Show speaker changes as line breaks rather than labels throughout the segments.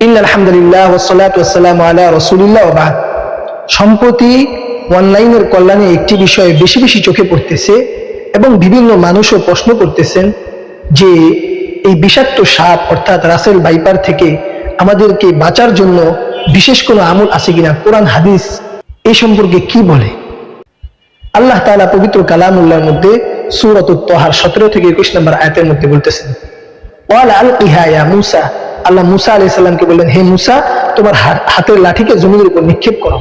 ইন্নাল হামদুলিল্লাহ ওয়াসসালাতু ওয়াসসালামু আলা রাসূলিল্লাহ ওয়া বা'দ। সম্প্রতি অনলাইনের কল্যাণে একটি বিষয় বেশি বেশি চোখে পড়তেছে এবং বিভিন্ন মানুষও প্রশ্ন করতেছেন যে এই বিষাক্ত সাপ অর্থাৎ রাসেল ভাইপার থেকে আমাদেরকে বাঁচার জন্য বিশেষ কোনো আমল আছে কিনা, কোরআন হাদিস এই সম্পর্কে কি বলে। আল্লাহ তাআলা পবিত্র কালামুল্লাহর মধ্যে সূরাতুত তাহার 17 থেকে 21 নম্বর আয়াতের মধ্যে বলতেছেন, ওয়ালা আলকিহা ইয়া মূসা, আল্লাহ মূসা আলাইহিস সালামকে বললেন, হে মূসা, তোমার হাতের লাঠিকে জমিনের উপর নিক্ষেপ করো।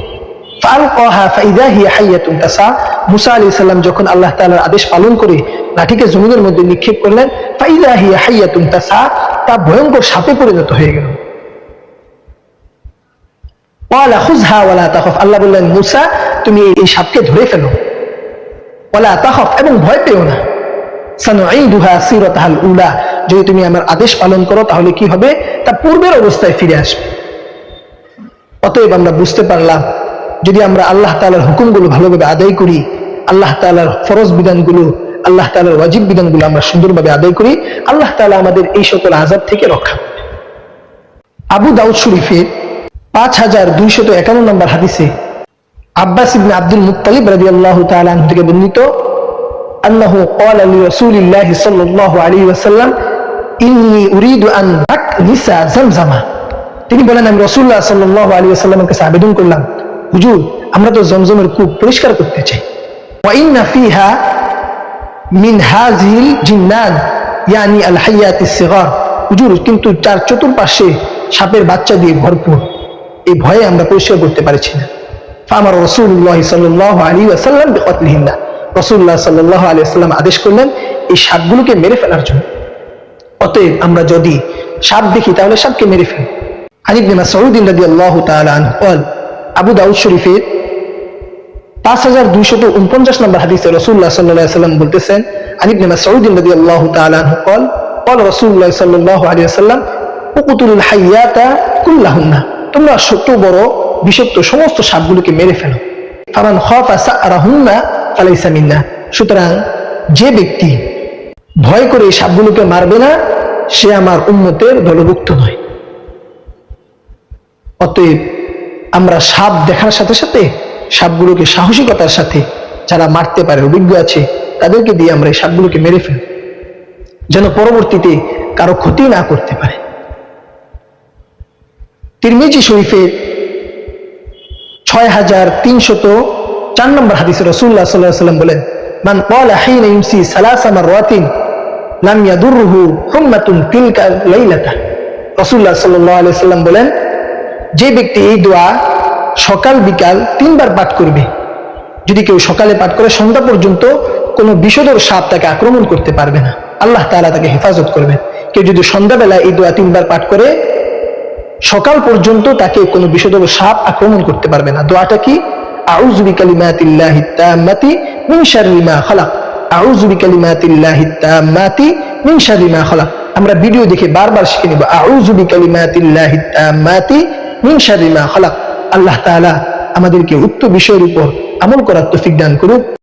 ফাআলকাহা ফাইযা হিয়া হাইয়াতুন তাসা, মূসা আলাইহিস সালাম যখন আল্লাহ তাআলার আদেশ পালন করে লাঠিকে জমিনের মধ্যে নিক্ষেপ করলেন, ফাইযা হিয়া হাইয়াতুন তাসা, তা ভয়ঙ্কর সাপে পরিণত হয়ে গেল। ওয়ালা খুযহা ওয়ালা তাখাফ, আল্লাহ বললেন, মূসা, তুমি এই সাপকে ধরে ফেলো। ওয়ালা তাখাফ, এবং ভয় পেও না। সানুঈদুহা সিরাতাহাল উলা, যদি তুমি আমার আদেশ পালন করো তাহলে কি হবে, তা পূর্বের অবস্থায় ফিরে আসবে। অতএব আমরা বুঝতে পারলাম, যদি আমরা আল্লাহ তাআলার হুকুমগুলো ভালোভাবে আদায় করি, আল্লাহ তাআলার ফরজ বিধানগুলো, আল্লাহ তাআলার ওয়াজিব বিধানগুলো আমরা সুন্দরভাবে আদায় করি, আল্লাহ তাআলা আমাদের এই সকল আযাব থেকে রক্ষা করবে। আবু দাউদ শরীফের 5251 নম্বর হাদিসে আব্বাস ইবনে আব্দুল মুত্তালিব রাদিয়াল্লাহু তাআলা আনহু থেকে বর্ণিত, আন্নাহু ক্বালা লিরাসূলিল্লাহি সাল্লাল্লাহু আলাইহি ওয়াসাল্লাম, ইন্নী উরিদু আন আকনিসা জামজামা। তিনি বলেন, আমি রাসূলুল্লাহ সাল্লাল্লাহু আলাইহি ওয়াসাল্লামের কাছে আবেদন করলাম, হুজুর, আমরা তো জমজমের কূপ পরিষ্কার করতে চাই। ওয়া ইন্না ফিহা মিন হাযিল জিন্নান ইয়ানি আল হাইয়াতিস সিগার, হুজুর, কিন্তু চার চতুর্পাশে সাপের বাচ্চা দিয়ে ভরপুর, এই ভয়ে আমরা পরিষ্কার করতে পারছি না। ফামার রাসূলুল্লাহ সাল্লাল্লাহু আলাইহি ওয়াসাল্লাম বিকতলিহিন্না, রাসূলুল্লাহ সাল্লাল্লাহু আলাইহি ওয়াসাল্লাম আদেশ করলেন এই সাপগুলোকে মেরে ফেলার জন্য। অতএব আমরা যদি সাপ দেখি তাহলে সাপকে মেরে ফেলি। আন ইবনে মাসউদ রাদিয়াল্লাহু তাআলা আনহু قال, আবু দাউদ শরীফের 5249 নম্বর হাদিসে রাসূলুল্লাহ সাল্লাল্লাহু আলাইহি ওয়াসাল্লাম বলতেছেন, আন ইবনে মাসউদ রাদিয়াল্লাহু তাআলা আনহু قال, قال রাসূলুল্লাহ সাল্লাল্লাহু আলাইহি ওয়াসাল্লাম, উকতুলুল হাইয়াতা কুল্লাহুন্না, তোমরা ছোট বড় বিষাক্ত সমস্ত সাপগুলোকে মেরে ফেলো। ফামান খাফা সারাহুন্না ফালাইসা মিন্না, সুতরাং যে ব্যক্তি ভয় করে এই সাপগুলোকে মারবে না, সে আমার উম্মতের দলভুক্ত নয়। অতএব আমরা সাপ দেখার সাথে সাথে সাপগুলোকে সাহসিকতার সাথে, যারা মারতে পারে, অভিজ্ঞ আছে, তাদেরকে দিয়ে আমরা এই সাপগুলোকে মেরে ফেলি, যেন পরবর্তীতে কারো ক্ষতি না করতে পারে। তিরমিজি শরীফের 6304 নম্বর হাদিসে রাসূলুল্লাহ সাল্লাল্লাহু আলাইহি ওয়াসাল্লাম বলেন, মান ক্বালা হিনা ইউমসি সালাসা মাররাতিন লাম ইয়াদুরহু হুম্মাতুন তিলকা লাইলাতা, রাসূলুল্লাহ সাল্লাল্লাহু আলাইহি ওয়াসাল্লাম বলেন, যে ব্যক্তি এই দোয়া সকাল বিকাল 3 বার পাঠ করবে, যদি কেউ সকালে পাঠ করে সন্ধ্যা পর্যন্ত কোনো বিষধর সাপ তাকে আক্রমণ করতে পারবে না, আল্লাহ তাআলা তাকে হেফাজত করবেন। কেউ যদি সন্ধ্যাবেলা এই দোয়া 3 বার পাঠ করে সকাল পর্যন্ত, তাকে কোনো বিষধর সাপ আক্রমণ করতে পারবে না। দোয়াটা কি? আউযু বিকালিমাতিল্লাহিত তাম্মাতি মিন শাররি মা খালাক, আউযু বিকালিমাতিল্লাহিত তাম্মাতি মিন শাররি মা খালাক। আমরা ভিডিও দেখে বারবার শিখে নিব, আউযু বিকালিমাতিল্লাহিত তাম্মাতি মিন শাররি মা খালাক। আল্লাহ তাআলা আমাদেরকে উক্ত বিষয়ের উপর আমল করার তৌফিক দান করুক।